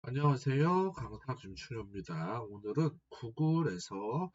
안녕하세요. 강사 김충현입니다. 오늘은 구글에서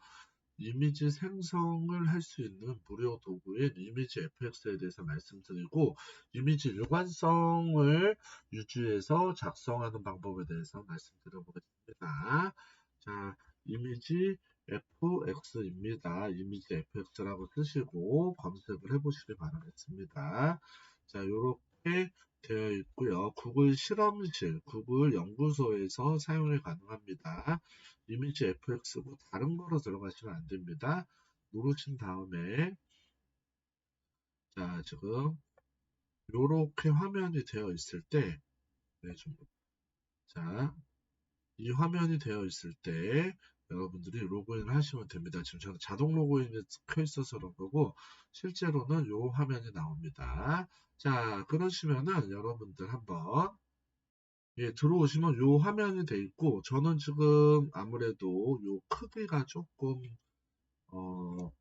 이미지 생성을 할 수 있는 무료 도구인 이미지 FX에 대해서 말씀드리고, 이미지 일관성을 유지해서 작성하는 방법에 대해서 말씀드려보겠습니다. 자, 이미지 FX입니다. 이미지 FX라고 쓰시고 검색을 해보시기 바라겠습니다. 자, 이렇게 되어 있고요. 구글 실험실, 구글 연구소에서 사용이 가능합니다. 이미지 FX고 다른 거로 들어가시면 안 됩니다. 누르신 다음에 자 지금 이렇게 화면이 되어 있을 때 네, 자, 이 화면이 되어 있을 때 여러분들이 로그인을 하시면 됩니다. 지금 저는 자동 로그인이 켜 있어서 그런 거고 실제로는 이 화면이 나옵니다. 자, 그러시면은 여러분들 한번 들어오시면 이 화면이 돼 있고 저는 지금 아무래도 이 크기가 조금 어,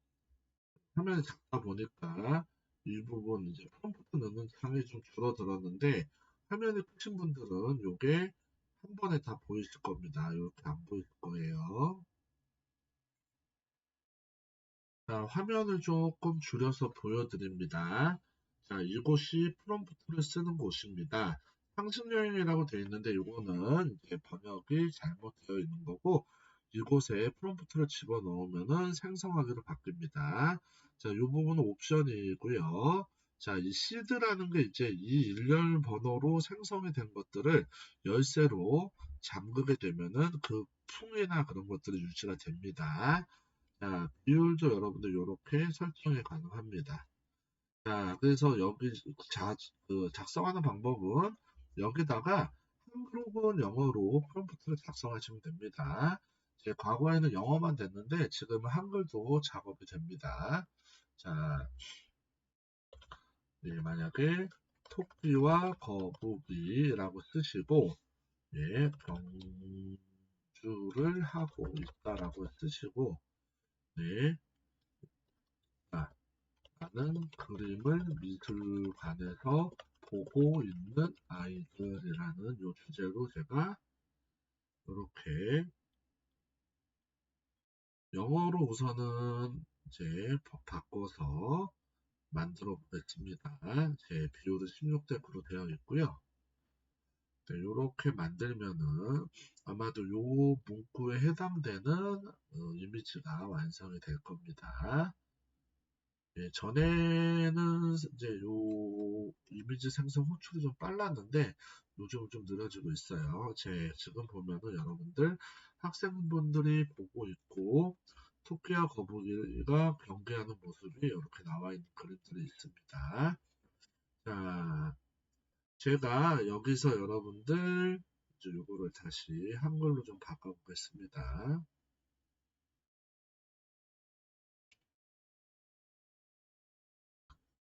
화면이 작다 보니까 이 부분 이제 펌프트 넣는 창이 좀 줄어들었는데 화면이 크신 분들은 이게 한 번에 다 보이실 겁니다. 이렇게 안 보일 거예요. 자, 화면을 조금 줄여서 보여드립니다. 자, 이곳이 프롬프트를 쓰는 곳입니다. 상승여행이라고 되어 있는데 이거는 이제 번역이 잘못되어 있는 거고 이곳에 프롬프트를 집어넣으면은 생성하기로 바뀝니다. 자, 이 부분은 옵션이고요. 자, 이 시드라는 게 이제 이 일렬 번호로 생성이 된 것들을 열쇠로 잠그게 되면은 그 풍이나 그런 것들이 유지가 됩니다. 자, 비율도 여러분들 이렇게 설정이 가능합니다. 자, 그래서 여기 작성하는 방법은 여기다가 한글 혹은 영어로 프롬프트를 작성하시면 됩니다. 제 과거에는 영어만 됐는데 지금은 한글도 작업이 됩니다. 자, 만약에 토끼와 거북이라고 쓰시고 경주를 하고 있다라고 쓰시고 네, 자, 나는 그림을 미술관에서 보고 있는 아이들이라는 요 주제로 제가 이렇게 영어로 우선은 이제 바꿔서 만들어 보겠습니다. 제 비율은 16대 9로 되어 있고요. 네, 이렇게 만들면은 아마도 요 문구에 해당되는 이미지가 완성이 될 겁니다. 전에는 이제 요 이미지 생성 호출이 좀 빨랐는데 요즘 좀 느려지고 있어요. 지금 보면은 여러분들 학생분들이 보고 있고 토끼와 거북이가 경계하는 모습이 이렇게 나와 있는 그림들이 있습니다. 자, 제가 여기서 여러분들 이제 요거를 다시 한글로 좀 바꿔보겠습니다.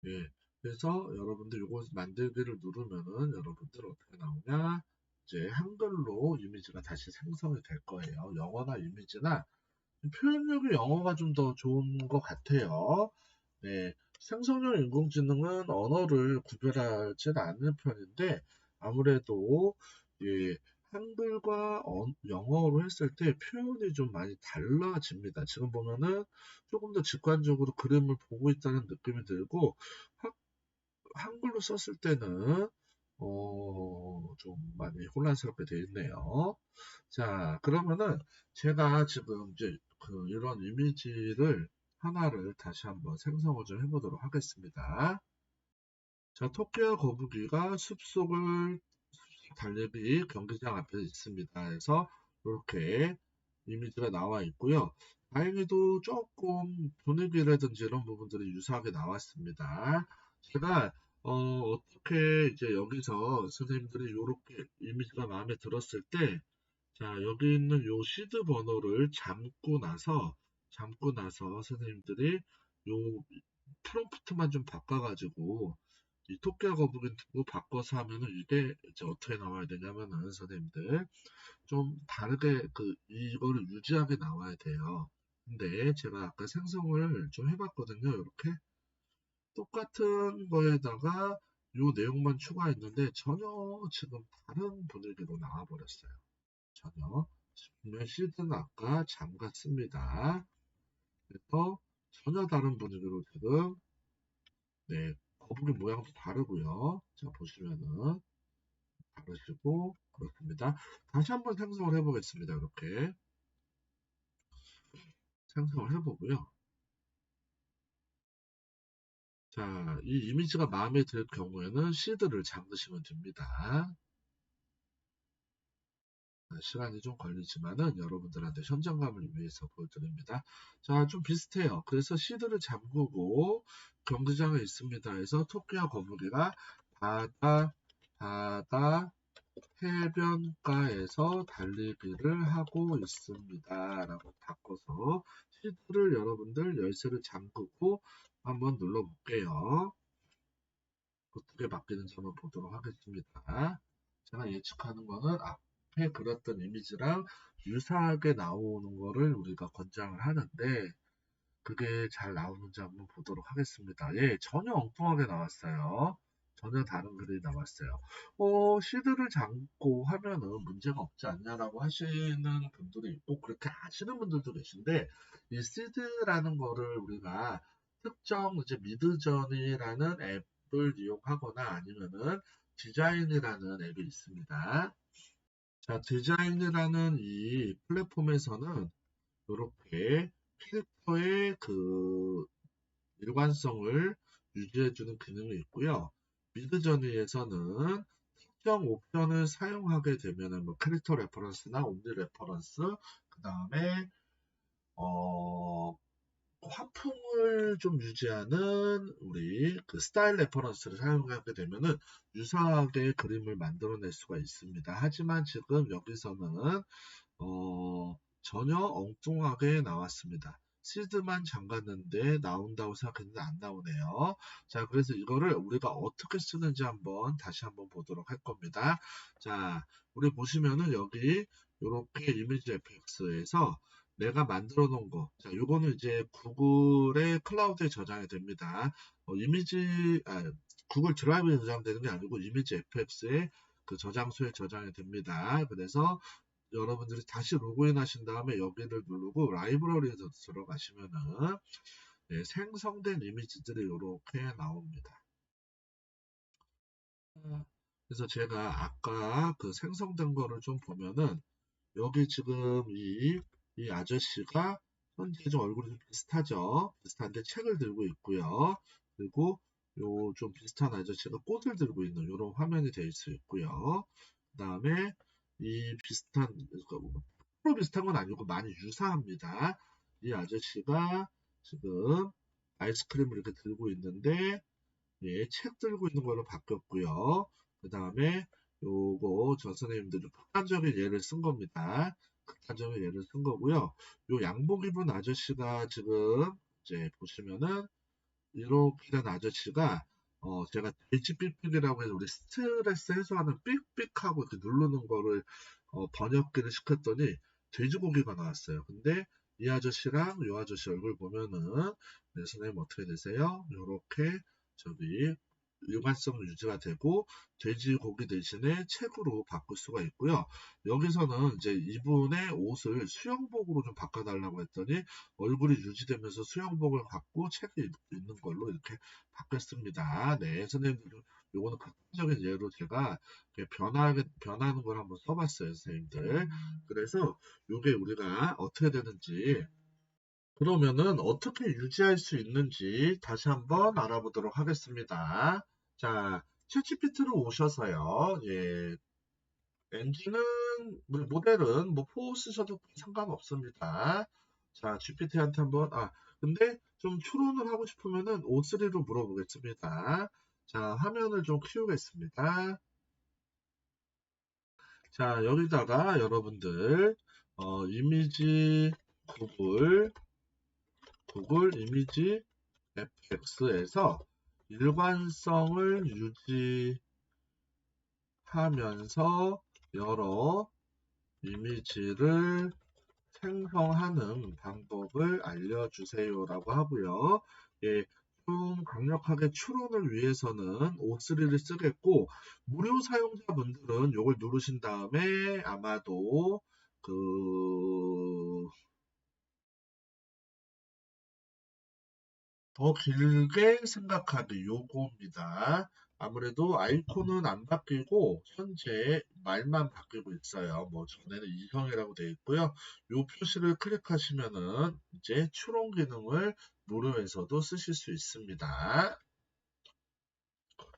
예. 그래서 여러분들 요거 만들기를 누르면은 여러분들 어떻게 나오냐? 이제 한글로 이미지가 다시 생성이 될 거예요. 영어나 이미지나 표현력이 영어가 좀 더 좋은 것 같아요. 네. 생성형 인공지능은 언어를 구별하지는 않는 편인데 아무래도 예, 한글과 영어로 했을 때 표현이 좀 많이 달라집니다. 지금 보면은 조금 더 직관적으로 그림을 보고 있다는 느낌이 들고 한글로 썼을 때는 좀 많이 혼란스럽게 되어 있네요. 자, 그러면은 제가 지금 이제 이런 이미지를 하나를 다시 한번 생성을 좀 해보도록 하겠습니다. 자, 토끼와 거북이가 숲속을 달리기 경기장 앞에 있습니다. 해서 이렇게 이미지가 나와 있고요. 다행히도 조금 분위기라든지 이런 부분들이 유사하게 나왔습니다. 제가 어떻게 이제 여기서 선생님들이 이렇게 이미지가 마음에 들었을 때, 자, 여기 있는 요 시드 번호를 잠고 나서 선생님들이 요 프롬프트만 좀 바꿔가지고 이 토끼와 거북이 두고 바꿔서 하면은 이게 이제 어떻게 나와야 되냐면은 선생님들 좀 다르게 이거를 유지하게 나와야 돼요. 근데 제가 아까 생성을 좀 해봤거든요. 이렇게 똑같은 거에다가 요 내용만 추가했는데 전혀 지금 다른 분위기로 나와버렸어요. 전혀. 분명 시드는 아까 잠갔습니다. 그래서 전혀 다른 분위기로 지금 네, 거북이 모양도 다르고요. 자, 보시면은 다르시고 그렇습니다. 다시 한번 생성을 해보겠습니다. 이렇게 생성을 해보고요. 자, 이 이미지가 마음에 들 경우에는 시드를 잠그시면 됩니다. 시간이 좀 걸리지만은 여러분들한테 현장감을 위해서 보여드립니다. 자, 좀 비슷해요. 그래서 시드를 잠그고 경기장에 있습니다. 해서 토끼와 거북이가 바다 해변가에서 달리기를 하고 있습니다. 라고 바꿔서 시드를 여러분들 열쇠를 잠그고 한번 눌러볼게요. 어떻게 바뀌는지 한번 보도록 하겠습니다. 제가 예측하는 거는 앞에 그렸던 이미지랑 유사하게 나오는 거를 우리가 권장을 하는데 그게 잘 나오는지 한번 보도록 하겠습니다. 예, 전혀 엉뚱하게 나왔어요. 전혀 다른 글이 나왔어요. 시드를 잠고 하면은 문제가 없지 않냐라고 하시는 분들이 있고 그렇게 아시는 분들도 계신데 이 시드라는 거를 우리가 특정 이제 미드저니라는 앱을 이용하거나 아니면은 디자인이라는 앱이 있습니다. 자, 디자인이라는 이 플랫폼에서는 이렇게 캐릭터의 그 일관성을 유지해주는 기능이 있고요. 미드저니에서는 특정 옵션을 사용하게 되면은 뭐 캐릭터 레퍼런스나 옴니 레퍼런스, 그 다음에 화풍을 좀 유지하는 우리 그 스타일 레퍼런스를 사용하게 되면은 유사하게 그림을 만들어낼 수가 있습니다. 하지만 지금 여기서는 전혀 엉뚱하게 나왔습니다. 시드만 잠갔는데 나온다고 생각했는데 안 나오네요. 자, 그래서 이거를 우리가 어떻게 쓰는지 다시 한번 보도록 할 겁니다. 자, 우리 보시면은 여기 이렇게 이미지 FX에서 내가 만들어 놓은 거. 자, 요거는 이제 구글의 클라우드에 저장이 됩니다. 구글 드라이브에 저장되는 게 아니고 이미지 FX의 그 저장소에 저장이 됩니다. 그래서 여러분들이 다시 로그인 하신 다음에 여기를 누르고 라이브러리에 들어가시면은 네, 생성된 이미지들이 이렇게 나옵니다. 그래서 제가 아까 그 생성된 거를 좀 보면은 여기 지금 이 아저씨가 현재 좀 얼굴이 좀 비슷하죠. 비슷한데 책을 들고 있고요. 그리고 요 좀 비슷한 아저씨가 꽃을 들고 있는 이런 화면이 될 수 있고요. 그 다음에 이 비슷한 프로 비슷한 건 아니고 많이 유사합니다. 이 아저씨가 지금 아이스크림을 이렇게 들고 있는데 예, 책 들고 있는 걸로 바뀌었고요. 그 다음에 요거 저 선생님들이 극단적인 예를 쓴 겁니다. 극단적인 예를 쓴 거고요. 요 양복 입은 아저씨가 지금 이제 보시면은 이렇게 된 아저씨가 제가 돼지 삑삑이라고 해서 우리 스트레스 해소하는 삑삑하고 이렇게 누르는 거를 번역기를 시켰더니 돼지고기가 나왔어요. 근데 이 아저씨랑 이 아저씨 얼굴 보면은 네, 선생님 어떻게 되세요? 요렇게 저기 일관성 유지가 되고 돼지고기 대신에 책으로 바꿀 수가 있고요. 여기서는 이제 이분의 옷을 수영복으로 좀 바꿔달라고 했더니 얼굴이 유지되면서 수영복을 갖고 책을 읽는 걸로 이렇게 바뀌었습니다. 네, 선생님들 요거는 극단적인 예로 제가 변하는 걸 한번 써봤어요, 선생님들. 그래서 요게 우리가 어떻게 되는지 그러면은 어떻게 유지할 수 있는지 다시 한번 알아보도록 하겠습니다. 자, 챗GPT로 오셔서요. 예, 엔진은 모델은 뭐 포 쓰셔도 상관없습니다. 자, GPT한테 근데 좀 추론을 하고 싶으면은 O3로 물어보겠습니다. 자, 화면을 좀 키우겠습니다. 자, 여기다가 여러분들 이미지 구글 이미지 FX에서 일관성을 유지하면서 여러 이미지를 생성하는 방법을 알려주세요라고 하고요. 예, 좀 강력하게 추론을 위해서는 O3를 쓰겠고, 무료 사용자분들은 이걸 누르신 다음에 아마도 더 길게 생각하기 요거입니다. 아무래도 아이콘은 안 바뀌고 현재 말만 바뀌고 있어요. 뭐 전에는 이형이라고 되어 있고요. 요 표시를 클릭하시면은 이제 추론 기능을 무료에서도 쓰실 수 있습니다.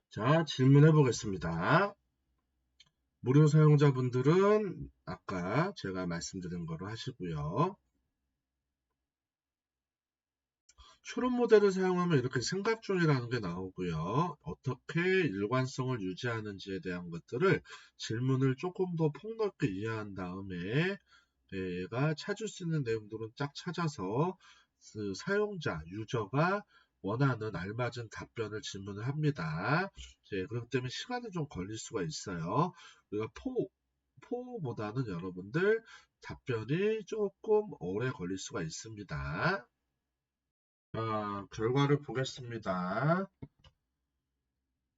자, 질문해 보겠습니다. 무료 사용자분들은 아까 제가 말씀드린 거로 하시고요. 추론 모델을 사용하면 이렇게 생각 중이라는 게 나오고요. 어떻게 일관성을 유지하는지에 대한 것들을 질문을 조금 더 폭넓게 이해한 다음에 얘가 찾을 수 있는 내용들은 쫙 찾아서 그 사용자, 유저가 원하는 알맞은 답변을 질문을 합니다. 그렇기 때문에 시간이 좀 걸릴 수가 있어요. 우리가 포보다는 여러분들 답변이 조금 오래 걸릴 수가 있습니다. 결과를 보겠습니다.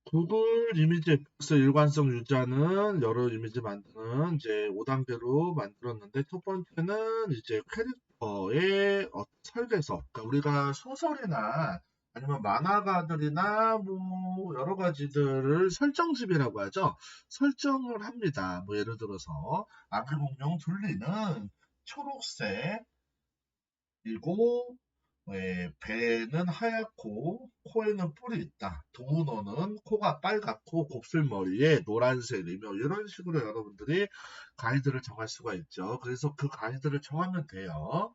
구글 이미지 FX 일관성 유지하는 여러 이미지 만드는 이제 5단계로 만들었는데 첫 번째는 이제 캐릭터의 설계서. 그러니까 우리가 소설이나 아니면 만화가들이나 뭐 여러 가지들을 설정집이라고 하죠. 설정을 합니다. 뭐 예를 들어서 아기 공룡 둘리는 초록색 그리고 배는 하얗고 코에는 뿔이 있다. 도우너는 코가 빨갛고 곱슬머리에 노란색이며 이런 식으로 여러분들이 가이드를 정할 수가 있죠. 그래서 그 가이드를 정하면 돼요.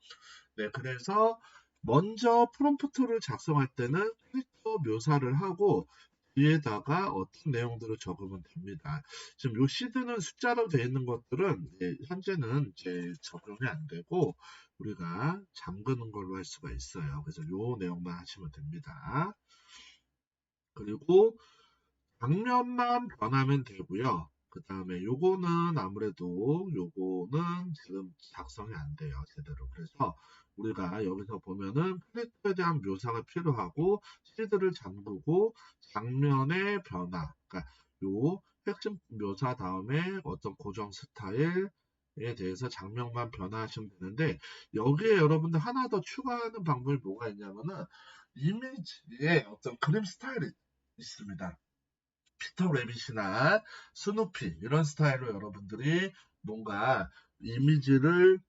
네, 그래서 먼저 프롬프트를 작성할 때는 캐릭터 묘사를 하고 뒤에다가 어떤 내용들을 적으면 됩니다. 지금 요 시드는 숫자로 되어 있는 것들은 현재는 이제 적용이 안 되고 우리가 잠그는 걸로 할 수가 있어요. 그래서 요 내용만 하시면 됩니다. 그리고 장면만 변하면 되고요. 그 다음에 요거는 아무래도 요거는 지금 작성이 안 돼요. 제대로. 그래서 우리가 여기서 보면은 캐릭터에 대한 묘사가 필요하고 시드를 잠그고 장면의 변화. 그러니까 요 핵심 묘사 다음에 어떤 고정 스타일에 대해서 장면만 변화하시면 되는데 여기에 여러분들 하나 더 추가하는 방법이 뭐가 있냐면은 이미지에 어떤 그림 스타일이 있습니다. 피터 레빗이나 스누피 이런 스타일로 여러분들이 뭔가 이미지를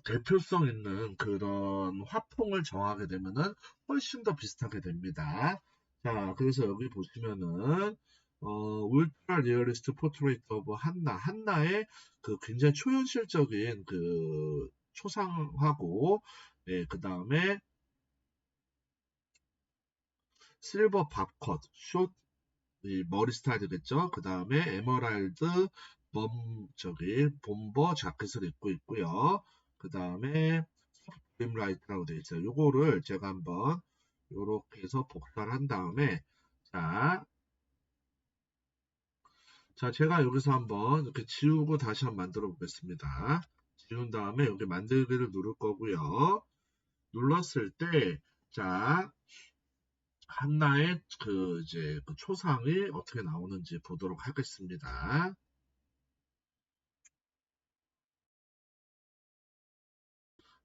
대표성 있는 그런 화풍을 정하게 되면은 훨씬 더 비슷하게 됩니다. 자, 그래서 여기 보시면은 울트라 리얼리스트 포트레이트 오브 한나의 그 굉장히 초현실적인 그 초상화고, 그 다음에 실버 밥컷, 숏 이 머리 스타일이겠죠. 그 다음에 에메랄드 bom버 자켓을 입고 있고요. 그 다음에 그림라이트라고 되어 있어요. 요거를 제가 한번 요렇게 해서 복사를 한 다음에 자, 제가 여기서 한번 이렇게 지우고 다시 한번 만들어 보겠습니다. 지운 다음에 여기 만들기를 누를 거고요. 눌렀을 때 자, 한나의 그 이제 그 초상이 어떻게 나오는지 보도록 하겠습니다.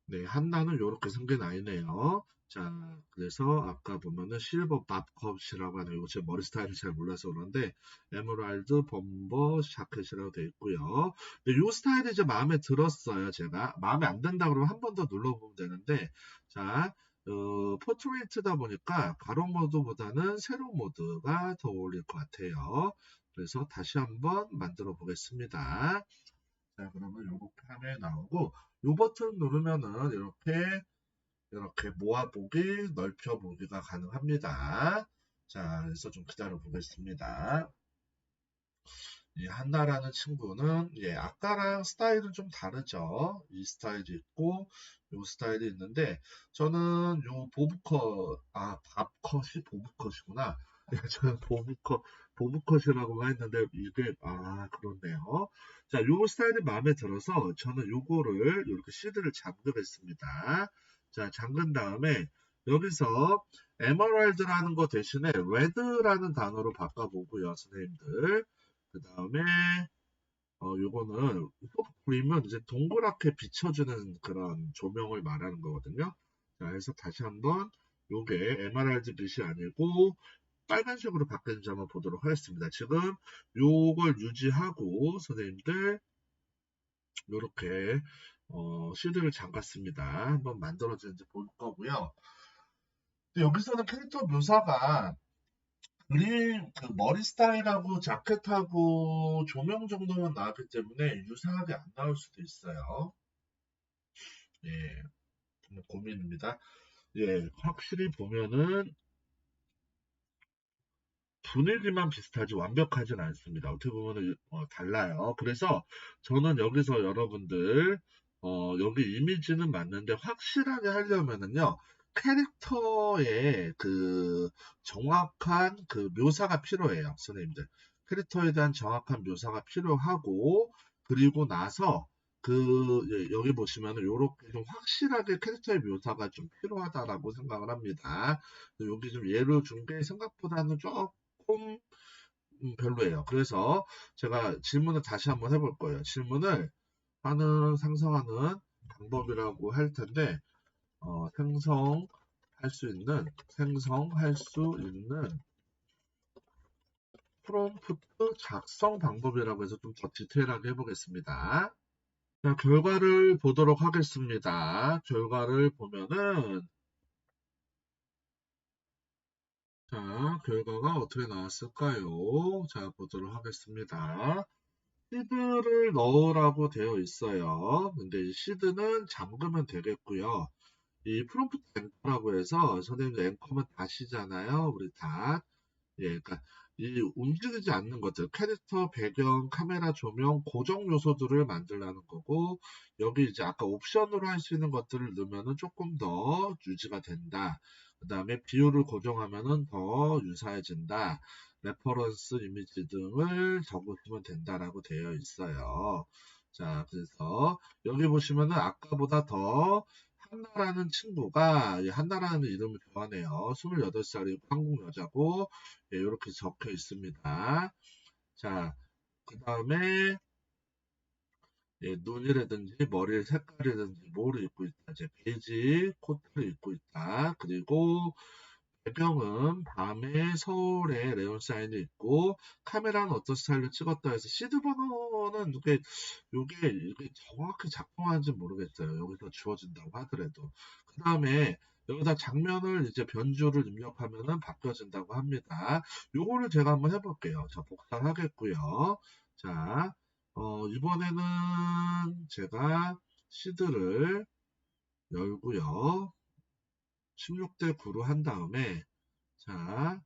네, 한나는 이렇게 생긴 아이네요. 자, 그래서 아까 보면은 실버 밥컵이라고 하네요. 이거 제 머리 스타일을 잘 몰라서 그런데 에메랄드 범버 자켓이라고 되어 있고요. 근데 이 스타일이 이제 마음에 들었어요. 제가 마음에 안 든다 그러면 한 번 더 눌러보면 되는데 자, 포트레이트다 보니까 가로 모드보다는 세로 모드가 더 어울릴 것 같아요. 그래서 다시 한번 만들어 보겠습니다. 자, 그러면 요렇게 화면에 나오고, 요 버튼 누르면은 이렇게 모아보기, 넓혀보기가 가능합니다. 자, 그래서 좀 기다려 보겠습니다. 이 한나라는 친구는, 아까랑 스타일은 좀 다르죠. 이 스타일이 있고, 요 스타일이 있는데, 저는 요 밥컷이 보브컷이구나. 저는 보브컷이라고 했는데, 이게, 그렇네요. 자, 요 스타일이 마음에 들어서, 저는 요거를, 이렇게 시드를 잠그겠습니다. 자, 잠근 다음에, 여기서 에메랄드라는 거 대신에 레드라는 단어로 바꿔보고요, 선생님들. 그 다음에 요거는 그림은 이제 동그랗게 비춰주는 그런 조명을 말하는 거거든요. 자, 그래서 다시 한번 요게 에메랄드 빛이 아니고 빨간색으로 바뀌는지 한번 보도록 하겠습니다. 지금 요걸 유지하고 선생님들 요렇게 시드를 잠갔습니다. 한번 만들어지는지 볼 거고요. 근데 여기서는 캐릭터 묘사가 그림, 그 머리 스타일하고 자켓하고 조명 정도만 나왔기 때문에 유사하게 안 나올 수도 있어요. 예, 좀 고민입니다. 예, 확실히 보면은 분위기만 비슷하지 완벽하진 않습니다. 어떻게 보면 달라요. 그래서 저는 여기서 여러분들 여기 이미지는 맞는데 확실하게 하려면은요 캐릭터의 그 정확한 그 묘사가 필요해요, 선생님들. 캐릭터에 대한 정확한 묘사가 필요하고 그리고 나서 예, 여기 보시면은 요렇게 좀 확실하게 캐릭터의 묘사가 좀 필요하다라고 생각을 합니다. 여기 좀 예를 준 게 생각보다는 조금 별로예요. 그래서 제가 질문을 다시 한번 해볼 거예요. 질문을 상성하는 방법이라고 할 텐데, 생성할 수 있는 프롬프트 작성 방법이라고 해서 좀 더 디테일하게 해보겠습니다. 자, 결과를 보도록 하겠습니다. 결과를 보면은, 자, 결과가 어떻게 나왔을까요? 자, 보도록 하겠습니다. 시드를 넣으라고 되어 있어요. 근데 이 시드는 잠그면 되겠고요. 이 프롬프트 앵커라고 해서 선생님 앵커면 다시잖아요. 우리 다. 예, 그러니까 이 움직이지 않는 것들, 캐릭터, 배경, 카메라, 조명, 고정 요소들을 만들라는 거고, 여기 이제 아까 옵션으로 할 수 있는 것들을 넣으면은 조금 더 유지가 된다. 그 다음에 비율을 고정하면은 더 유사해진다. 레퍼런스 이미지 등을 적으시면 된다라고 되어 있어요. 자, 그래서 여기 보시면은 아까보다 더 한나라는 친구가, 한나라는 이름을 좋아하네요. 28살이고 한국 여자고, 예, 이렇게 적혀 있습니다. 자, 그 다음에 예, 눈이라든지 머리 색깔이라든지 뭐를 입고 있다. 이제 베이지 코트를 입고 있다. 그리고 배경은 밤에 서울에 레온사인이 있고 카메라는 어떤 스타일로 찍었다 해서 시드 번호는 이게 정확히 작동하는지 모르겠어요. 여기서 주어진다고 하더라도. 그 다음에 여기다 장면을 이제 변주를 입력하면은 바뀌어진다고 합니다. 요거를 제가 한번 해볼게요. 자, 복사하겠고요. 자, 이번에는 제가 시드를 열고요. 16대 9로 한 다음에 자,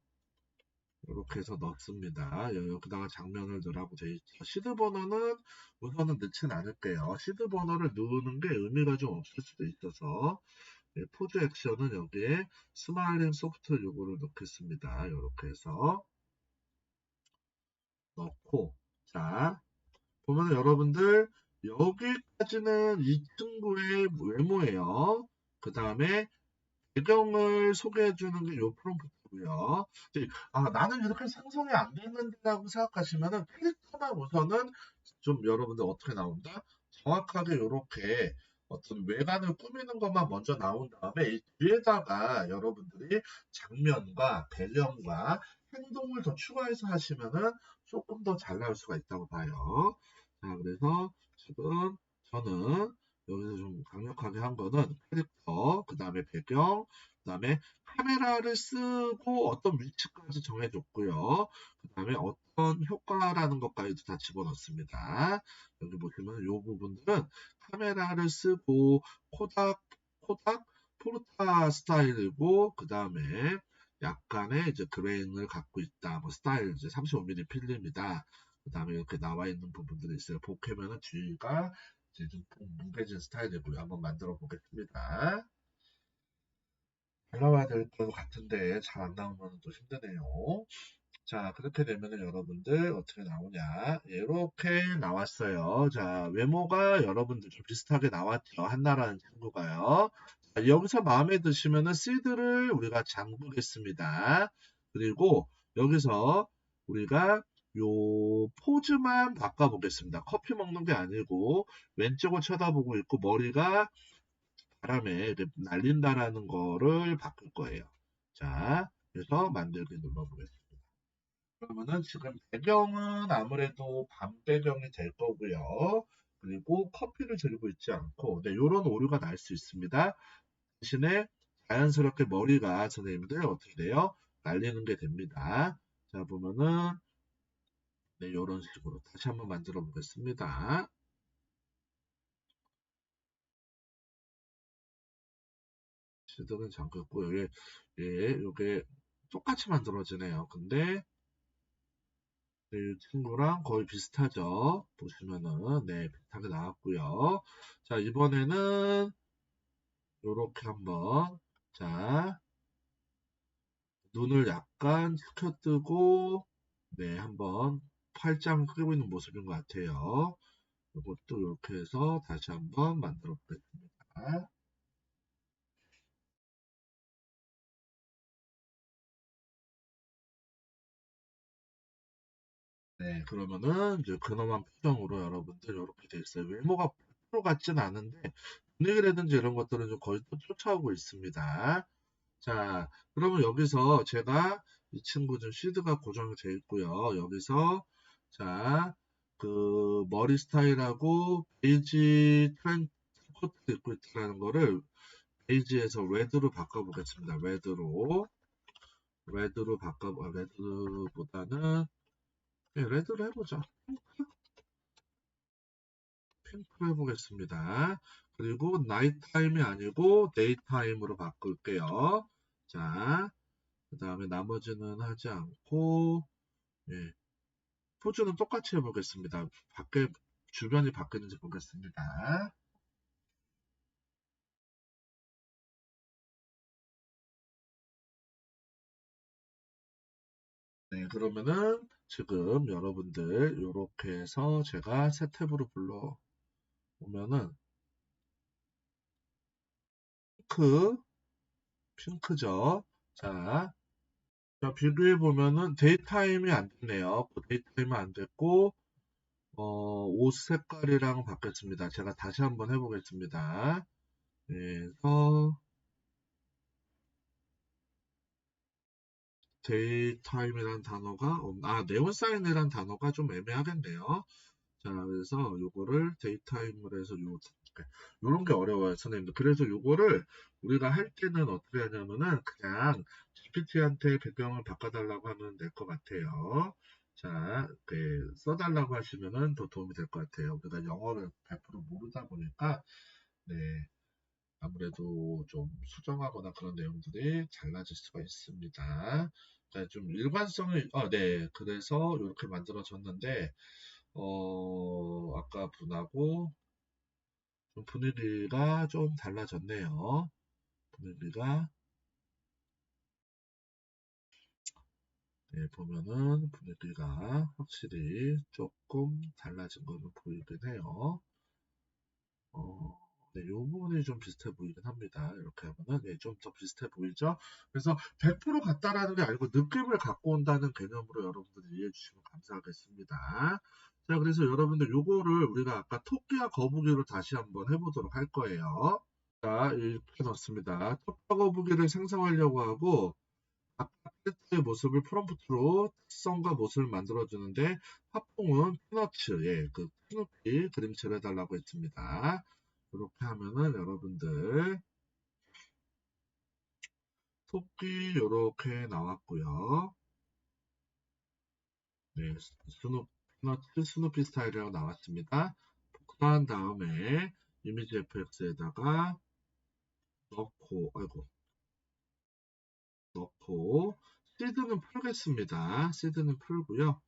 이렇게 해서 넣습니다. 여기다가 장면을 넣으라고 되어 있죠. 시드 번호는 우선은 넣진 않을게요. 시드 번호를 넣는 게 의미가 좀 없을 수도 있어서 예, 포즈 액션은 여기에 스마일링 소프트 요거를 넣겠습니다. 이렇게 해서 넣고 자, 보면 여러분들 여기까지는 이 친구의 외모예요. 그 다음에 배경을 소개해주는 게 요 프롬프트고요. 나는 이렇게 생성이 안 됐는데라고 생각하시면은 캐릭터만 우선은 좀 여러분들 어떻게 나온다? 정확하게 이렇게 어떤 외관을 꾸미는 것만 먼저 나온 다음에 이 뒤에다가 여러분들이 장면과 배경과 행동을 더 추가해서 하시면은 조금 더 잘 나올 수가 있다고 봐요. 자, 그래서 지금 저는 여기서 좀 강력하게 한 거는 캐릭터, 그 다음에 배경, 그 다음에 카메라를 쓰고 어떤 위치까지 정해줬고요. 그 다음에 어떤 효과라는 것까지도 다 집어넣습니다. 여기 보시면 이 부분들은 카메라를 쓰고 코닥, 포르타 스타일이고 그 다음에 약간의 이제 그레인을 갖고 있다. 뭐 스타일 이제 35mm 필름이다. 그 다음에 이렇게 나와 있는 부분들이 있어요. 복해면은 뒤가 이제 좀 무게진 스타일이고요. 한번 만들어 보겠습니다. 잘 나와야 될 것 같은데 잘 안 나오면 또 힘드네요. 자, 그렇게 되면은 여러분들 어떻게 나오냐. 이렇게 나왔어요. 자, 외모가 여러분들 좀 비슷하게 나왔죠. 한나라는 친구가요. 여기서 마음에 드시면은 시드를 우리가 잠그겠습니다. 그리고 여기서 우리가 요 포즈만 바꿔보겠습니다. 커피 먹는 게 아니고 왼쪽을 쳐다보고 있고 머리가 바람에 이렇게 날린다라는 거를 바꿀 거예요. 자, 그래서 만들기 눌러보겠습니다. 그러면은 지금 배경은 아무래도 밤 배경이 될 거고요. 그리고 커피를 들고 있지 않고, 네, 요런 오류가 날 수 있습니다. 대신에 자연스럽게 머리가 선생님들 어떻게 돼요? 날리는 게 됩니다. 자, 보면은, 네, 요런 식으로 다시 한번 만들어 보겠습니다. 시드는 잠겼고, 요게 똑같이 만들어지네요. 근데, 네, 이 친구랑 거의 비슷하죠. 보시면은, 네, 비슷하게 나왔고요. 자, 이번에는, 요렇게 한번, 자, 눈을 약간 치켜뜨고, 네, 한번 팔짱 끼고 있는 모습인 것 같아요. 이것도 이렇게 해서 다시 한번 만들어 보겠습니다. 네, 그러면은 이제 근엄한 표정으로 여러분들 이렇게 돼 있어요. 외모가 100% 같진 않은데 분위기라든지 이런 것들은 좀 거의 또 쫓아오고 있습니다. 자, 그러면 여기서 제가 이 친구 좀 시드가 고정이 되어 있고요. 여기서 자, 그 머리 스타일하고 베이지 트렌치 코트 입고 있다는 거를 베이지에서 레드로 바꿔보겠습니다. 레드로 레드보다는 네, 레드로 해보자. 핑크로 해보겠습니다. 그리고 나이트 타임이 아니고 데이 타임으로 바꿀게요. 자, 그 다음에 나머지는 하지 않고 예, 포즈는 똑같이 해보겠습니다. 주변이 바뀌는지 보겠습니다. 네, 그러면은 지금 여러분들 이렇게 해서 제가 새 탭으로 불러오면은 핑크, 핑크죠. 자, 자, 비교해 보면은 데이타임이 안 됐네요. 데이타임은 안 됐고 옷 색깔이랑 바뀌었습니다. 제가 다시 한번 해보겠습니다. 그래서 데이타임이란 단어가 네온사인이란 단어가 좀 애매하겠네요. 자, 그래서 요거를 데이타임으로 해서 요런 게 어려워요, 선생님들. 그래서 요거를 우리가 할 때는 어떻게 하냐면은 그냥 GPT한테 배경을 바꿔달라고 하면 될 것 같아요. 자, 써달라고 하시면은 더 도움이 될 것 같아요. 우리가 영어를 100% 모르다 보니까, 네, 아무래도 좀 수정하거나 그런 내용들이 달라질 수가 있습니다. 자, 좀 일관성을, 네, 그래서 이렇게 만들어졌는데, 아까 분하고 좀 분위기가 좀 달라졌네요. 분위기가, 네, 보면은 분위기가 확실히 조금 달라진 거는 보이긴 해요. 어, 네, 이 부분이 좀 비슷해 보이긴 합니다. 이렇게 하면은, 네, 좀 더 비슷해 보이죠? 그래서 100% 같다라는 게 아니고 느낌을 갖고 온다는 개념으로 여러분들이 이해해 주시면 감사하겠습니다. 자, 그래서 여러분들 요거를 우리가 아까 토끼와 거북이로 다시 한번 해보도록 할 거예요. 자, 이렇게 넣습니다. 토끼와 거북이를 생성하려고 하고, 아까 캐릭터의 모습을 프롬프트로 특성과 모습을 만들어주는데, 팝퐁은 피너츠, 예, 그 스누피 그림체를 해달라고 했습니다. 이렇게 하면은 여러분들 토끼 이렇게 나왔고요. 네, 피너츠 스누피 스타일이라고 나왔습니다. 복사한 다음에 이미지 FX에다가 넣고 시드는 풀겠습니다. 시드는 풀고요.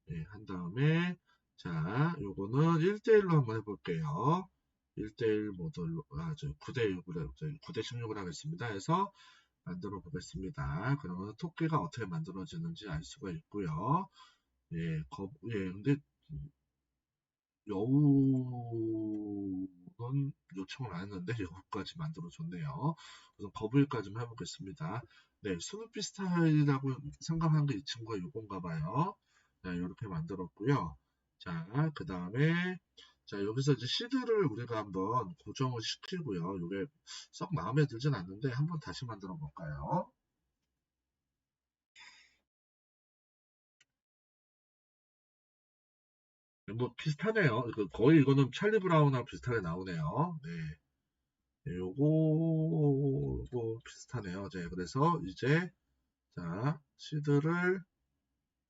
네, 한 다음에 자, 요거는 1대1로 한번 해볼게요. 1대1 모델로, 9대6으로, 9대16으로 하겠습니다. 해서 만들어 보겠습니다. 그러면 토끼가 어떻게 만들어지는지 알 수가 있고요. 예, 근데 여우는 요 요청을 안 했는데 여기까지 만들어줬네요. 우선 거북이까지만 해보겠습니다. 네, 스누피 스타일이라고 생각한 게 이 친구가 요건가 봐요. 네, 이렇게 만들었고요. 자, 그 다음에 자, 여기서 이제 시드를 우리가 한번 고정을 시키고요. 이게 썩 마음에 들진 않는데 한번 다시 만들어 볼까요? 뭐 비슷하네요. 거의 이거는 찰리 브라운하고 비슷하게 나오네요. 네. 네, 요거 비슷하네요. 네, 그래서 이제 자 시드를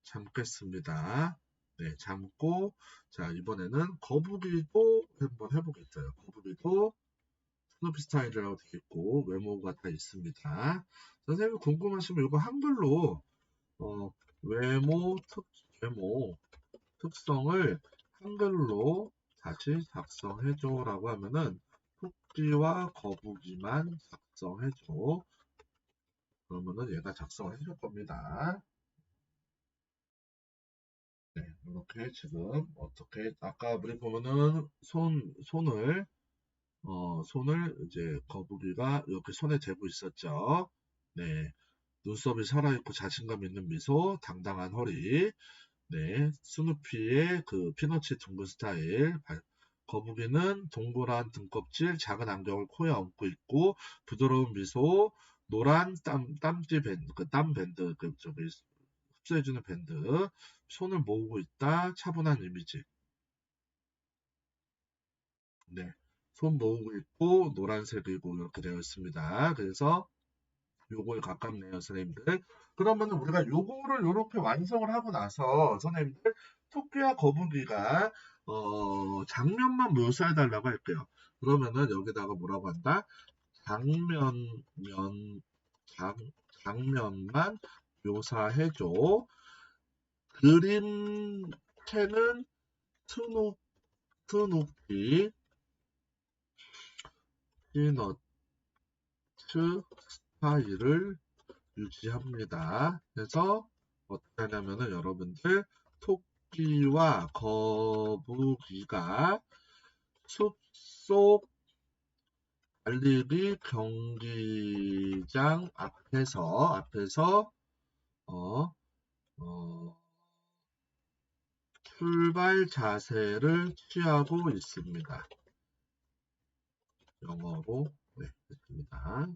잠겠습니다. 네, 잠고 자 이번에는 거북이도 한번 해보겠어요. 거북이도 스누피 스타일이라고 되어 있고 외모가 다 있습니다. 선생님 궁금하시면 이거 한글로 어, 외모 외모 특성을 한글로 다시 작성해줘라고 하면은 토끼와 거북이만 작성해줘. 그러면은 얘가 작성을 해줄 겁니다. 네, 이렇게 지금 어떻게 아까 우리 보면은 손을 이제 거북이가 이렇게 손에 대고 있었죠. 네, 눈썹이 살아있고 자신감 있는 미소, 당당한 허리. 네, 스누피의 그 피너치 둥근 스타일. 거북이는 동그란 등껍질, 작은 안경을 코에 얹고 있고, 부드러운 미소, 노란 땀띠 밴드, 땀 밴드, 저기, 흡수해주는 밴드, 손을 모으고 있다, 차분한 이미지. 네, 손 모으고 있고, 노란색이고, 이렇게 되어 있습니다. 그래서, 요거에 가깝네요, 선생님들. 그러면 우리가 요거를 이렇게 완성을 하고 나서, 선생님들, 토끼와 거북이가, 장면만 묘사해 달라고 할게요. 그러면은 여기다가 뭐라고 한다? 장면, 장, 장면만 묘사해줘. 그림체는 스누피, 피너츠 스타일을 유지합니다. 그래서 어떻게 하냐면은 여러분들 토끼와 거북이가 숲속 달리기 경기장 앞에서 어, 어, 출발 자세를 취하고 있습니다. 영어로 네, 했습니다.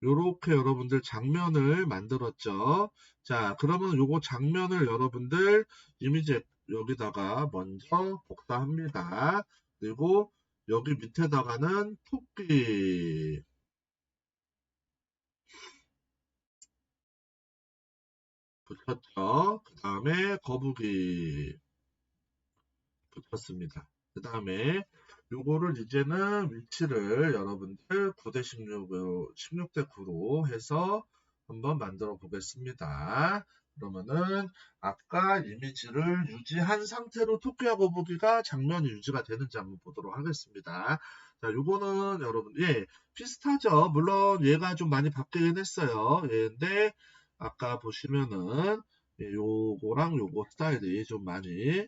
요렇게 여러분들 장면을 만들었죠. 자, 그러면 요거 장면을 여러분들 이미지 여기다가 먼저 복사합니다. 그리고 여기 밑에다가는 토끼 붙였죠. 그 다음에 거북이 붙였습니다. 그 다음에 요거를 이제는 위치를 여러분들 9대 16대 9로 해서 한번 만들어 보겠습니다. 그러면은 아까 이미지를 유지한 상태로 토끼와 거북이가 장면이 유지가 되는지 한번 보도록 하겠습니다. 자, 요거는 여러분, 예, 비슷하죠. 물론 얘가 좀 많이 바뀌긴 했어요. 예, 근데 아까 보시면은 예, 요거랑 요거 스타일이 좀 많이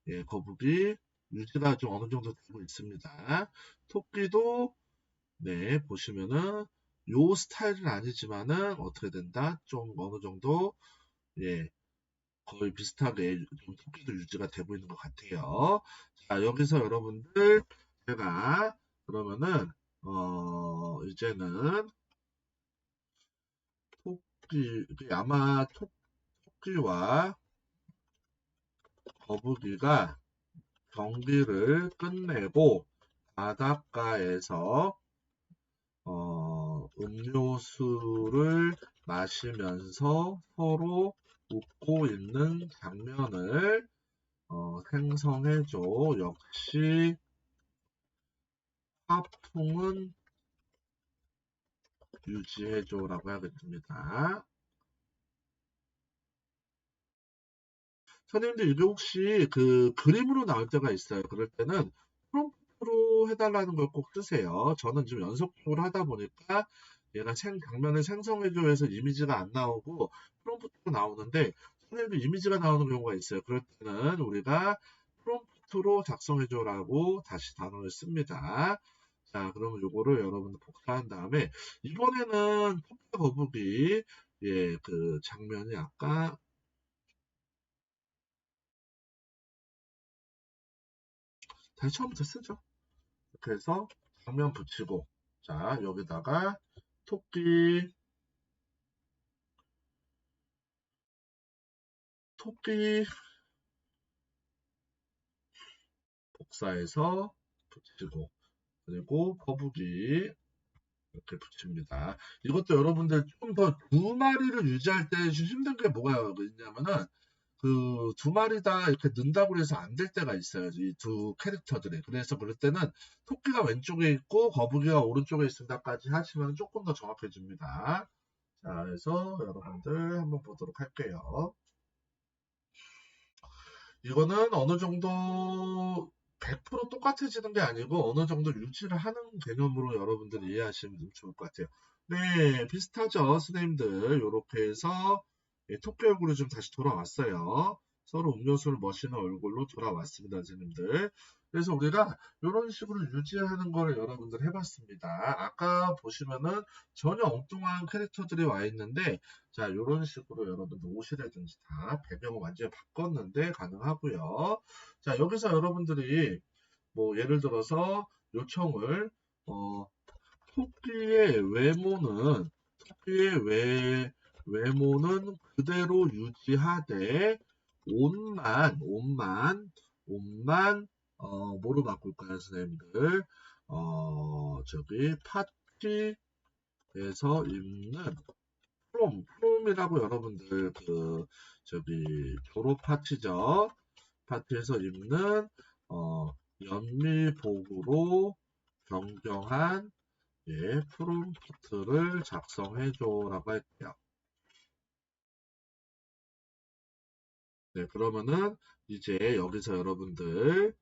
예, 거북이 유지가 좀 어느 정도 되고 있습니다. 토끼도 네 보시면은 요 스타일은 아니지만은 어떻게 된다? 좀 어느 정도 예 거의 비슷하게 좀 토끼도 유지가 되고 있는 것 같아요. 자 여기서 여러분들 제가 그러면은 이제는 아마 토끼와 거북이가 경기를 끝내고 바닷가에서 음료수를 마시면서 서로 웃고 있는 장면을 생성해줘. 역시 화풍은 유지해줘라고 하겠습니다. 선생님들 이게 혹시 그 그림으로 나올 때가 있어요. 그럴 때는 프롬프트로 해달라는 걸 꼭 쓰세요. 저는 지금 연속적으로 하다 보니까 얘가 장면을 생성해줘 해서 이미지가 안 나오고 프롬프트로 나오는데 선생님도 이미지가 나오는 경우가 있어요. 그럴 때는 우리가 프롬프트 파트로 작성해줘라고 다시 단어를 씁니다. 자, 그러면 요거를 여러분들 복사한 다음에 이번에는 토끼 거북이 예, 그 장면이 아까 다시 처음부터 쓰죠. 그래서 장면 붙이고 자, 여기다가 토끼 복사해서 붙이고 그리고 거북이 이렇게 붙입니다. 이것도 여러분들 좀 더 두 마리를 유지할 때 좀 힘든 게 뭐가 있냐면은 그 두 마리 다 이렇게 넣는다고 해서 안 될 때가 있어요. 이 두 캐릭터들이. 그래서 그럴 때는 토끼가 왼쪽에 있고 거북이가 오른쪽에 있습니다까지 하시면 조금 더 정확해집니다. 자, 그래서 여러분들 한번 보도록 할게요. 이거는 어느 정도 100% 똑같아지는 게 아니고 어느 정도 유지를 하는 개념으로 여러분들이 이해하시면 좋을 것 같아요. 네, 비슷하죠, 선생님들. 이렇게 해서 예, 토끼 얼굴이 좀 다시 돌아왔어요. 서로 음료수를 머시는 얼굴로 돌아왔습니다, 선생님들. 그래서 우리가 이런 식으로 유지하는 거를 여러분들 해봤습니다. 아까 보시면은 전혀 엉뚱한 캐릭터들이 와 있는데 자, 이런 식으로 여러분들 옷이라든지 다 배경을 완전히 바꿨는데 가능하고요. 자, 여기서 여러분들이 뭐 예를 들어서 요청을 어, 토끼의 외모는 그대로 유지하되 옷만 뭐로 바꿀까요, 선생님들? 저기 파티에서 입는 프롬이라고 여러분들 그 저기 졸업 파티죠. 파티에서 입는 연미복으로 변경한 예, 프롬프트를 작성해줘라고 할게요. 네, 그러면은 이제 여기서 여러분들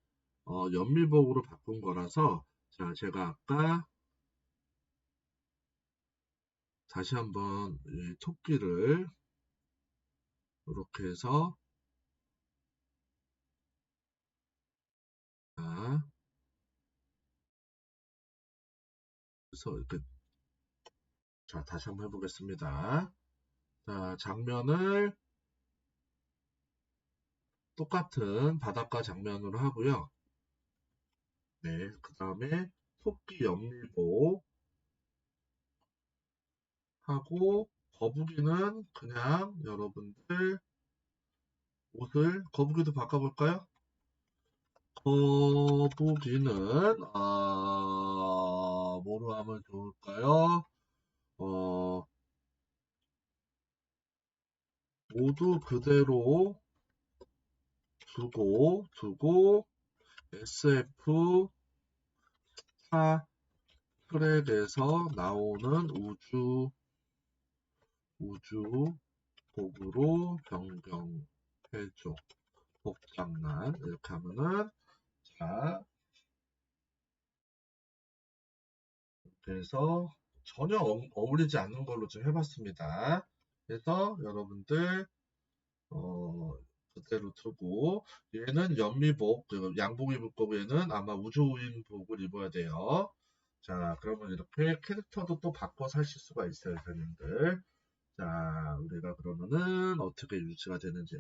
연미복으로 바꾼 거라서 자, 제가 아까 다시 한번 이 토끼를 이렇게 해서 자, 그래서 이렇게 자, 다시 한번 해보겠습니다. 자, 장면을 똑같은 바닷가 장면으로 하고요. 네, 그 다음에 토끼 연밀보 하고 거북이는 그냥 여러분들 옷을 거북이도 바꿔볼까요? 거북이는 뭐로 하면 좋을까요? 어, 모두 그대로 두고 SF 스타 트랙에서 나오는 우주복으로 변경해줘. 복장난 이렇게 하면은 자 그래서 전혀 어울리지 않는 걸로 좀 해봤습니다. 그래서 여러분들 그대로 두고 얘는 연미복 그 양복 입을 거고 얘는 아마 우주인복을 입어야 돼요. 자 그러면 이렇게 캐릭터도 또 바꿔서 하실 수가 있어요, 선생님들. 자, 우리가 그러면은 어떻게 유지가 되는지.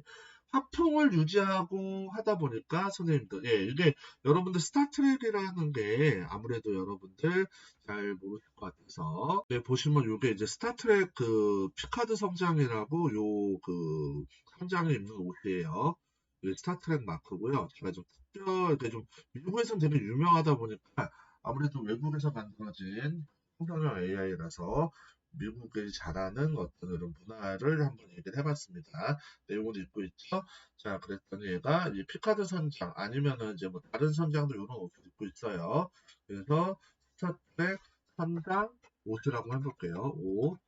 화풍을 유지하고 하다 보니까 선생님들, 예, 이게 여러분들 스타트랙이라는 게 아무래도 여러분들 잘 모르실 것 같아서, 네, 보시면 이게 이제 스타트랙 그 피카드 성장이라고 요 그 성장에 입는 옷이에요. 이게 스타트랙 마크고요. 제가 좀 특별하게 좀 미국에서는 되게 유명하다 보니까 아무래도 외국에서 만들어진 성장형 AI라서 미국이 잘하는 어떤 그런 문화를 한번 얘기를 해봤습니다. 내용을 읽고 있죠. 자, 그랬더니 얘가 이 피카드 선장 아니면은 이제 뭐 다른 선장도 이런 옷을 입고 있어요. 그래서 스타트랙 선장 옷이라고 해볼게요. 옷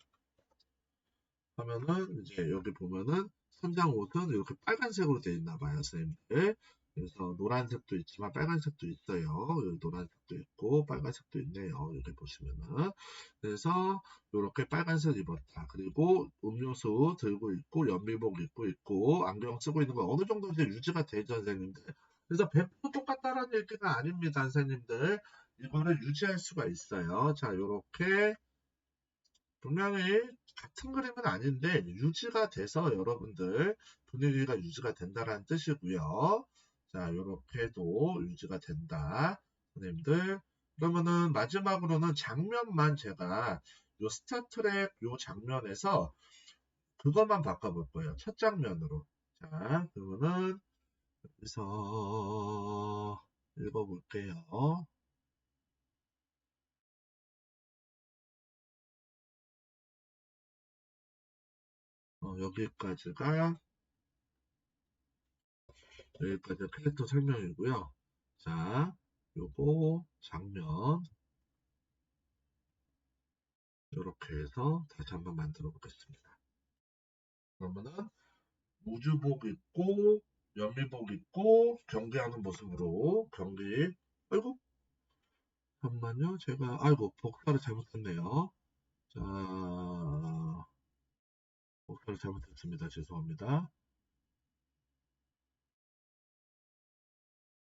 하면은 이제 여기 보면은 선장 옷은 이렇게 빨간색으로 되어 있나 봐요, 선생님들. 그래서 노란색도 있지만 빨간색도 있어요. 여기 노란색도 있고 빨간색도 있네요. 여기 보시면은. 그래서 이렇게 빨간색 입었다. 그리고 음료수 들고 있고 연미복 입고 있고 안경 쓰고 있는 거 어느 정도 이제 유지가 되죠, 선생님들. 그래서 100% 똑같다라는 얘기가 아닙니다, 선생님들. 이거를 유지할 수가 있어요. 자, 요렇게 분명히 같은 그림은 아닌데 유지가 돼서 여러분들 분위기가 유지가 된다라는 뜻이고요. 자, 요렇게도 유지가 된다. 선생님들. 그러면은 마지막으로는 장면만 제가 요 스타트랙 요 장면에서 그것만 바꿔볼 거예요. 첫 장면으로. 자, 그러면은 여기서 읽어볼게요. 여기까지가 캐릭터 설명이고요. 자, 요거 장면 이렇게 해서 다시 한번 만들어 보겠습니다. 그러면은 우주복 입고 연미복 입고 경기하는 모습으로 경기. 아이고 잠깐만요. 제가 아이고 복사를 잘못했네요. 자, 복사를 잘못했습니다. 죄송합니다.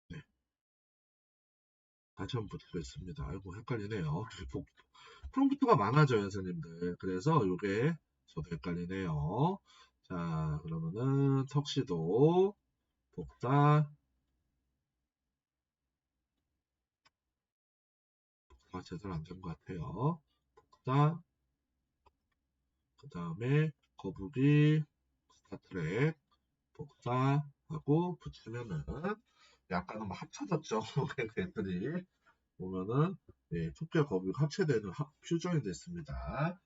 네, 다시 한번 붙이겠습니다. 아이고 헷갈리네요. 프롬프트가 많아져요, 선생님들. 그래서 요게 저도 헷갈리네요. 자, 그러면은 턱시도 복사, 제대로 안 된 것 같아요. 복사, 그 다음에 거북이, 스타트랙, 복사하고 붙이면은 약간은 뭐 합쳐졌죠. 애들이 보면은 예, 토끼와 거북이가 합체되는 퓨전이 됐습니다.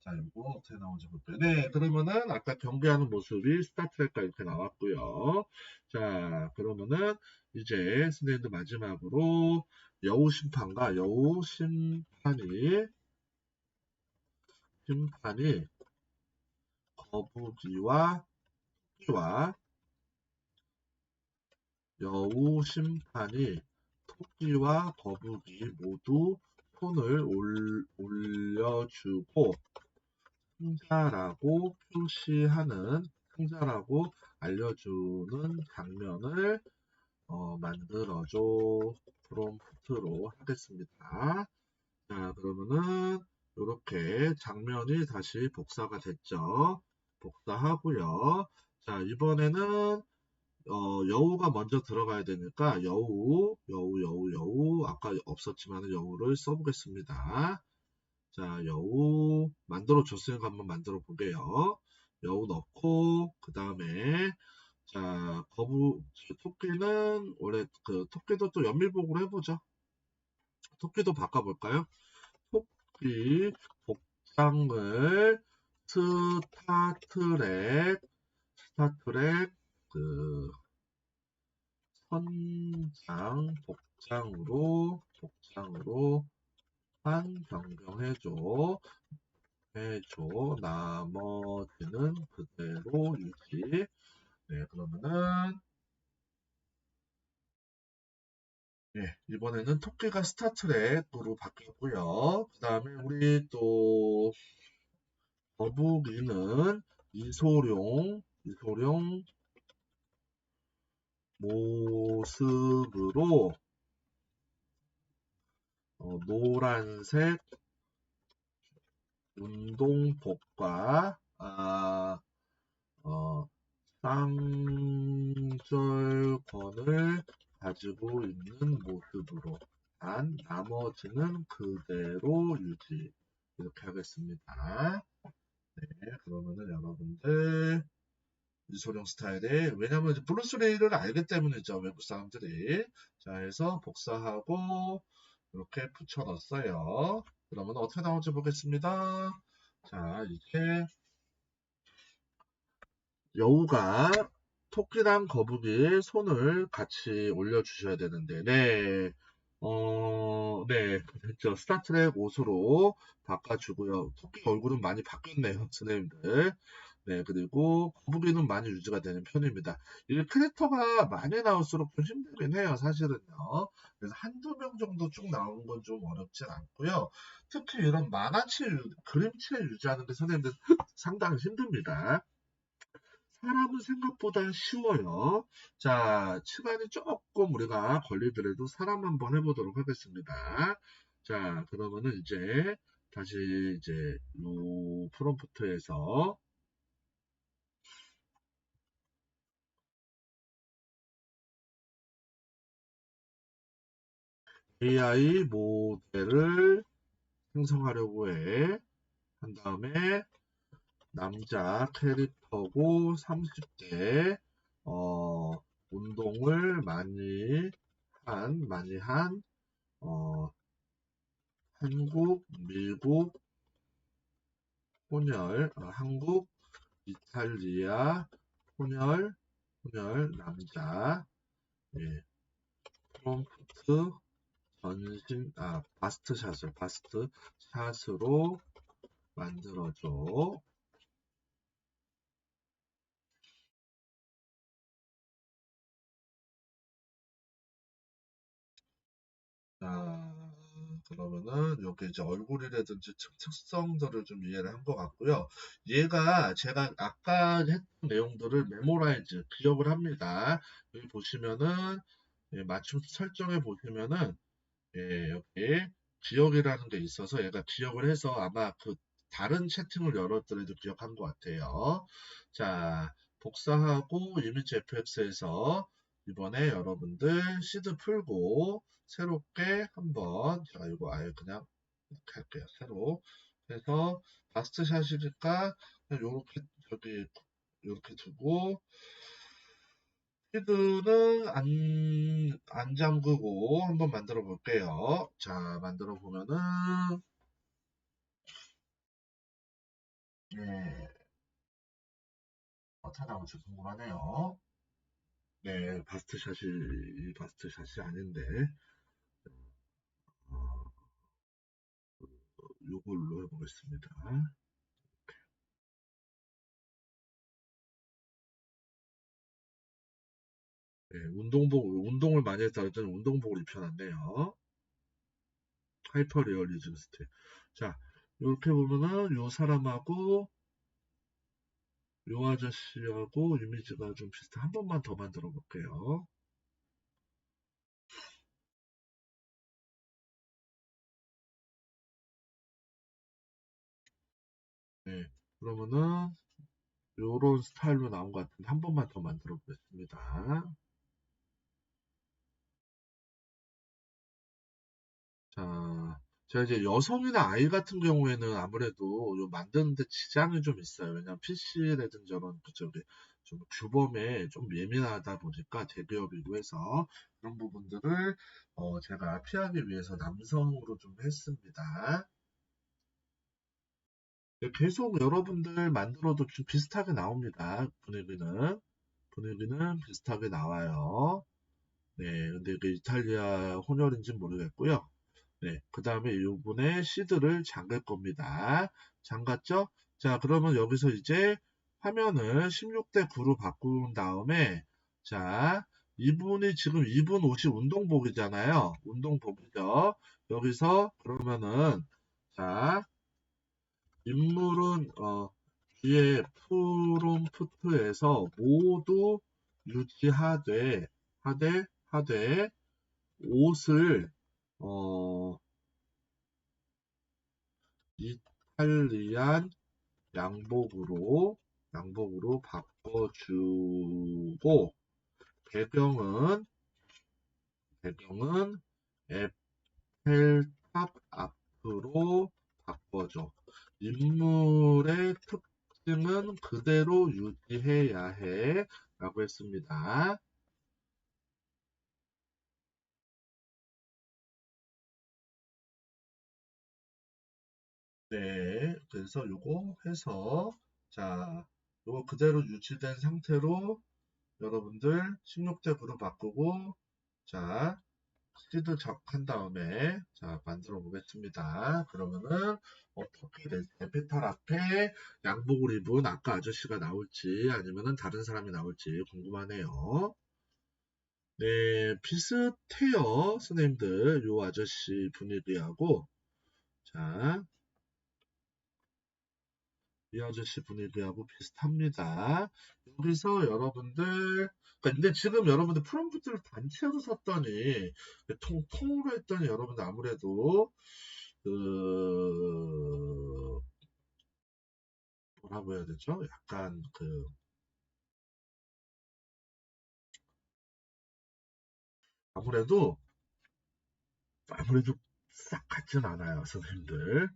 자, 이거 어떻게 나오는지 볼게요. 네, 그러면은 아까 경기하는 모습이 스타트랙과 이렇게 나왔고요. 자, 그러면은 이제 선생님들 마지막으로 여우 심판과 여우 심판이 거북이와 토끼와 여우 심판이 토끼와 거북이 모두 손을 올려주고 승자라고 표시하는 승자라고 알려주는 장면을 만들어줘 프롬프트로 하겠습니다. 자, 그러면은 이렇게 장면이 다시 복사가 됐죠. 복사하고요. 자, 이번에는 여우가 먼저 들어가야 되니까 여우 아까 없었지만 여우를 써보겠습니다. 자, 여우 만들어 줬으니까 한번 만들어 보게요. 여우 넣고 그 다음에 자, 토끼는 원래 그 토끼도 또 연밀복으로 해보죠. 토끼도 바꿔볼까요? 토끼 복장을 스타트랙 그 선장 복장으로 한 변경해줘. 나머지는 그대로 유지. 네, 그러면은 예, 이번에는 토끼가 스타트랙으로 바뀌었고요. 그 다음에 우리 또 거북이는 이소룡 모습으로 노란색 운동복과 어, 쌍절권을 가지고 있는 모습으로 단 나머지는 그대로 유지 이렇게 하겠습니다. 네, 그러면은 여러분들 이소룡 스타일에 왜냐면 이제 블루스레이를 알기 때문이죠. 외국 사람들이. 자, 해서 복사하고 이렇게 붙여 넣었어요. 그러면 어떻게 나올지 보겠습니다. 자, 이제 여우가 토끼랑 거북이 손을 같이 올려주셔야 되는데, 네, 네, 됐죠. 스타트랙 옷으로 바꿔주고요. 토끼 얼굴은 많이 바뀌었네요, 선생님들. 네, 그리고 거북이는 많이 유지가 되는 편입니다. 이 캐릭터가 많이 나올수록 좀 힘들긴 해요, 사실은요. 그래서 한두 명 정도 쭉 나오는 건 좀 어렵진 않고요. 특히 이런 그림체 유지하는 게 선생님들 상당히 힘듭니다. 사람은 생각보다 쉬워요. 자, 시간이 조금 우리가 걸리더라도 사람 한번 해보도록 하겠습니다. 자, 그러면은 이제 다시 이제 요 프롬프트에서 AI 모델을 생성하려고 해. 한 다음에 남자 캐릭터고 30대 운동을 많이 한 어, 한국, 미국, 한국, 이탈리아, 남자, 예, 프롬프트, 바스트 샷으로 만들어줘. 자, 그러면은 여기 이제 얼굴이라든지 특성들을 좀 이해를 한 것 같고요. 얘가 제가 아까 했던 내용들을 메모라이즈, 기억을 합니다. 여기 보시면은 예, 맞춤 설정해 보시면은 예, 여기 기억이라는 게 있어서 얘가 기억을 해서 아마 그 다른 채팅을 열었더라도 기억한 것 같아요. 자, 복사하고 이미지 FX에서 이번에 여러분들 시드 풀고 새롭게 한번 제가 이거 아예 그냥 이렇게 할게요. 새로 해서 바스트샷이니까 그냥 요렇게 저기 요렇게 두고 시드는 안 잠그고 한번 만들어 볼게요. 자, 만들어 보면은, 네, 어떻게 나올지 궁금하네요. 네, 바스트샷이 아닌데, 어, 요걸로 해보겠습니다. 네, 운동을 많이 해서 일단 운동복을 입혀놨네요. 하이퍼 리얼리즘 스틸. 자, 이렇게 보면은 요 사람하고 요 아저씨하고 이미지가 좀 비슷해. 한 번만 더 만들어 볼게요. 네, 그러면은 요런 스타일로 나온 것 같은데 한 번만 더 만들어 보겠습니다. 자, 제가 이제 여성이나 아이 같은 경우에는 아무래도 요 만드는데 지장이 좀 있어요. 왜냐면 PC라든지 저런 그쪽에 좀 규범에 좀 예민하다 보니까 대기업이고 해서 그런 부분들을 제가 피하기 위해서 남성으로 좀 했습니다. 네, 계속 여러분들 만들어도 좀 비슷하게 나옵니다. 분위기는 비슷하게 나와요. 네, 근데 그 이탈리아 혼혈인지 모르겠고요. 네, 그 다음에 이분의 시드를 잠글 겁니다. 잠갔죠? 자, 그러면 여기서 이제 화면을 16대 9로 바꾼 다음에, 자, 이분 옷이 운동복이잖아요. 운동복이죠. 여기서 그러면은, 자, 인물은, 뒤에 프롬프트에서 모두 유지하되, 하되, 옷을, 어, 이탈리안 양복으로 바꿔주고, 배경은 에펠탑 앞으로 바꿔줘. 인물의 특징은 그대로 유지해야 해. 라고 했습니다. 네, 그래서 요거 해서, 자, 요거 그대로 유지된 상태로 여러분들 16대 9로 바꾸고, 자, 시드 적한 다음에, 자, 만들어 보겠습니다. 그러면은, 어떻게 될지, 에피탈 앞에 양복을 입은 아까 아저씨가 나올지, 아니면은 다른 사람이 나올지 궁금하네요. 네, 비슷해요, 선생님들. 요 아저씨 분위기하고. 자, 이 아저씨 분위기하고 비슷합니다. 여기서 여러분들, 근데 지금 여러분들 프롬프트를 단체로 썼더니, 통으로 했더니 여러분들 아무래도, 그, 뭐라고 해야 되죠? 약간 아무래도, 아무래도 싹 같진 않아요, 선생님들.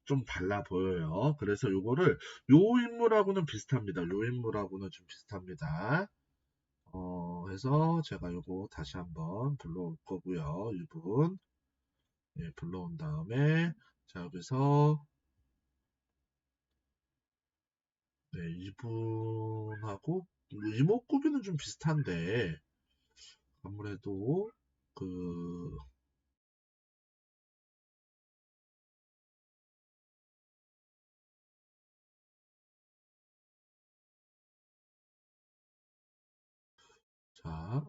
좀 달라 보여요. 그래서 요거를, 요 인물하고는 비슷합니다. 요 인물하고는 좀 비슷합니다. 해서 제가 요거 다시 한번 불러올 거고요. 이분. 예, 불러온 다음에, 자, 여기서, 네, 이분하고, 이목구비는 좀 비슷한데, 아무래도, 그, 자,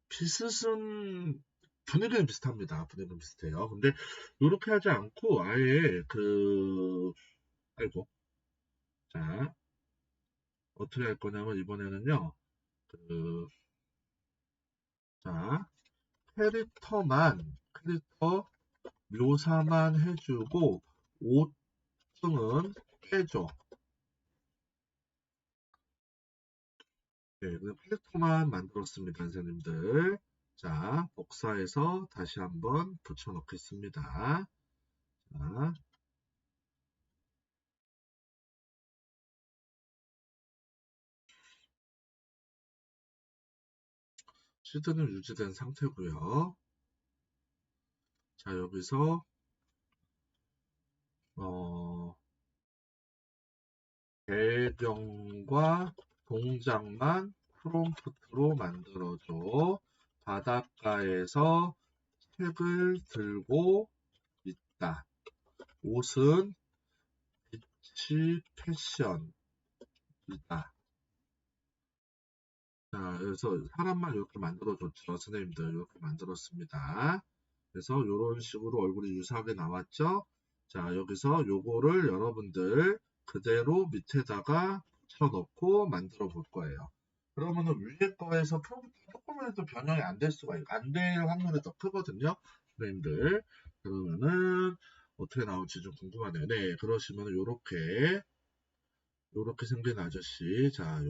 핏은 분위기는 비슷합니다. 분위기는 비슷해요. 근데, 요렇게 하지 않고, 아예, 아이고, 자, 어떻게 할 거냐면, 이번에는요, 그, 자, 캐릭터 묘사만 해주고, 5등은 빼줘. 네, 그냥 캐릭터만 만들었습니다, 선생님들. 자, 복사해서 다시 한번 붙여넣겠습니다. 자, 시드는 유지된 상태고요. 자, 여기서 배경과 동작만 프롬프트로 만들어줘. 바닷가에서 책을 들고 있다. 옷은 비치 패션이다. 자, 그래서 사람만 이렇게 만들어줬죠. 선생님들 이렇게 만들었습니다. 그래서 이런 식으로 얼굴이 유사하게 나왔죠. 자, 여기서 요거를 여러분들 그대로 밑에다가 붙여넣고 만들어 볼 거예요. 그러면은 위에 거에서 프롬프트 조금이라도 변형이 안 될 수가, 안 될 확률이 더 크거든요. 선생님들. 그러면은 어떻게 나올지 좀 궁금하네요. 네, 그러시면 요렇게 생긴 아저씨. 자,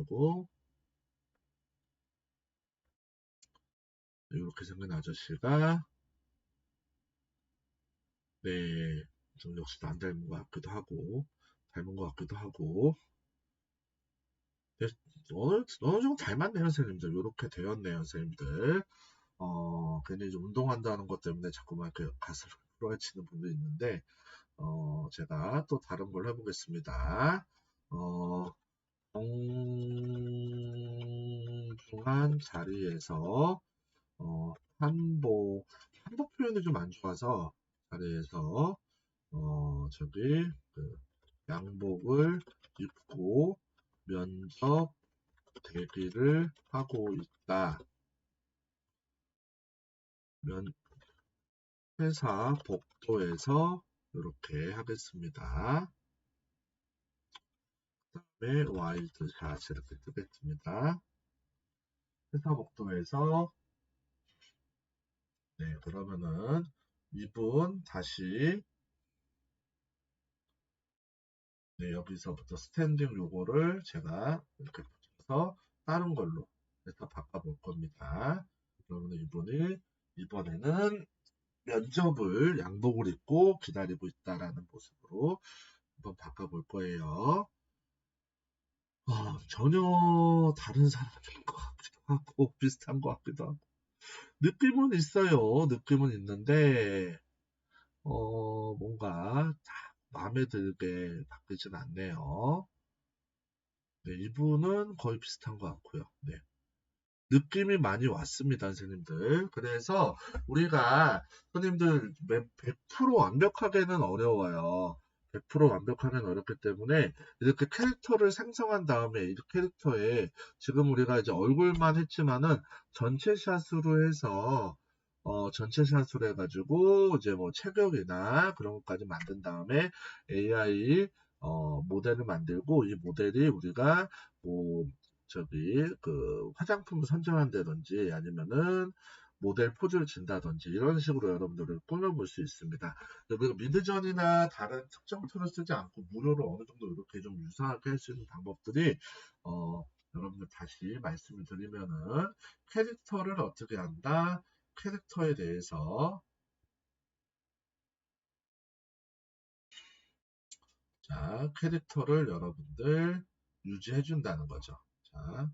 요렇게 생긴 아저씨가 네, 좀 역시 안 닮은 것 같기도 하고, 닮은 것 같기도 하고, 네, 어느 정도 닮았네요, 선생님들. 이렇게 되었네요, 선생님들. 괜히 좀 운동한다는 것 때문에 자꾸만 이렇게 가슴을 풀어헤치는 분도 있는데, 제가 또 다른 걸 해보겠습니다. 어, 정중한 자리에서, 어, 한복 표현이 좀 안 좋아서, 자리에서, 저기, 양복을 입고 면접 대기를 하고 있다. 회사 복도에서 이렇게 하겠습니다. 그 다음에 와일드샷 이렇게 뜨겠습니다. 회사 복도에서 네, 그러면은 이분 다시 네, 여기서부터 스탠딩 요거를 제가 이렇게 붙여서 다른 걸로 해서 바꿔볼 겁니다. 그러면 이분이 이번에는 면접을 양복을 입고 기다리고 있다라는 모습으로 한번 바꿔볼 거예요. 전혀 다른 사람인 것 같기도 하고 비슷한 것 같기도 하고 느낌은 있어요. 느낌은 있는데 뭔가 다 마음에 들게 바뀌진 않네요. 네, 이분은 거의 비슷한 것 같고요. 네. 느낌이 많이 왔습니다, 선생님들. 그래서 우리가 선생님들 100% 완벽하게는 어려워요. 100% 완벽하게는 어렵기 때문에 이렇게 캐릭터를 생성한 다음에 이 캐릭터에 지금 우리가 이제 얼굴만 했지만은 전체 샷으로 해서 전체 샷으로 해가지고 이제 뭐 체격이나 그런 것까지 만든 다음에 AI 모델을 만들고 이 모델이 우리가 뭐 저기 그 화장품을 선정한다든지 아니면은 모델 포즈를 진다든지 이런 식으로 여러분들을 꾸며볼 수 있습니다. 그리고 미드전이나 다른 특정 툴을 쓰지 않고 무료로 어느 정도 이렇게 좀 유사하게 할 수 있는 방법들이 여러분들 다시 말씀을 드리면은 캐릭터를 어떻게 한다? 캐릭터에 대해서 자, 캐릭터를 여러분들 유지해 준다는 거죠. 자,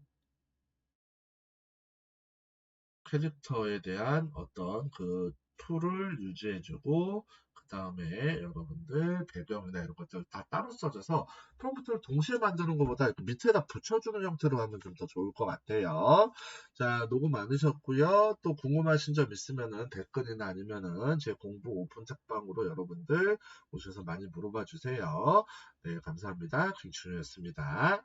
캐릭터에 대한 어떤 그 툴을 유지해주고 그 다음에 여러분들 배경이나 이런 것들 다 따로 써져서 프롬프트를 동시에 만드는 것보다 이렇게 밑에다 붙여주는 형태로 하면 좀 더 좋을 것 같아요. 자, 녹음 많으셨고요. 또 궁금하신 점 있으면은 댓글이나 아니면은 제 공부 오픈 책방으로 여러분들 오셔서 많이 물어봐 주세요. 네, 감사합니다. 김춘우였습니다.